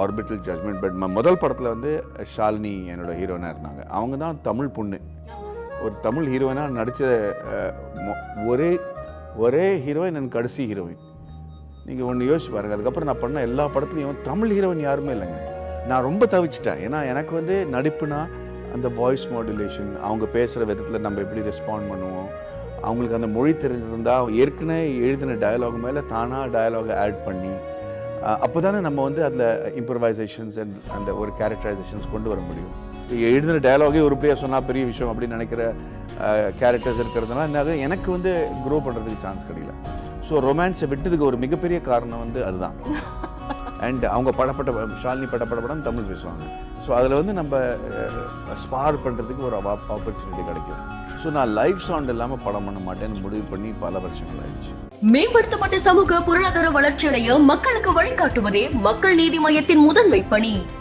Orbital judgement. But முதல் படத்தில் வந்து ஷாலினி என்னோட ஹீரோயினாக இருந்தாங்க. அவங்க தான் தமிழ் பொண்ணு, ஒரு தமிழ் ஹீரோயினாக நடித்த ஒரே ஹீரோயின் எனக்கு கடைசி ஹீரோயின். நீங்கள் ஒன்று யோசிச்சு பாருங்கள். அதுக்கப்புறம் நான் பண்ண எல்லா படத்துலையும் தமிழ் ஹீரோயின் யாருமே இல்லைங்க. நான் ரொம்ப தவிச்சிட்டேன். ஏன்னா எனக்கு வந்து நடிப்புனா அந்த வாய்ஸ் மாடுலேஷன், அவங்க பேசுகிற விதத்தில் நம்ம எப்படி ரெஸ்பாண்ட் பண்ணுவோம், அவங்களுக்கு அந்த மொழி தெரிஞ்சிருந்தால் ஏற்கனவே எழுதின டயலாக் மேலே தானாக டயலாகை ஆட் பண்ணி அப்போ தானே நம்ம வந்து அதில் இம்ப்ரவைசேஷன்ஸ் அண்ட் அந்த ஒரு கேரக்டரைசேஷன்ஸ் கொண்டு வர முடியும். எழுதின டயலாகே உருப்படியாக சொன்னால் பெரிய விஷயம் அப்படின்னு நினைக்கிற கேரக்டர்ஸ் இருக்கிறதுனால எனக்கு வந்து க்ரோ பண்ணுறதுக்கு சான்ஸ் கிடைக்கல. ஸோ ரொமான்ஸை விட்டதுக்கு ஒரு மிகப்பெரிய காரணம் வந்து அதுதான். அண்ட் அவங்க ஷாலினி படம் தமிழ் பேசுவாங்க. ஸோ அதில் வந்து நம்ம ஸ்பார் பண்ணுறதுக்கு ஒரு ஆப்பர்ச்சுனிட்டி கிடைக்கும். ஸோ நான் லைவ் சவுண்ட் இல்லாமல் படம் பண்ண மாட்டேன்னு முடிவு பண்ணி பல வருஷங்கள் ஆயிடுச்சு. மேம்படுத்தப்பட்ட சமூக பொருளாதார வளர்ச்சியடைய மக்களுக்கு வழிகாட்டுவதே மக்கள் நீதி மையத்தின் முதன்மை பணி.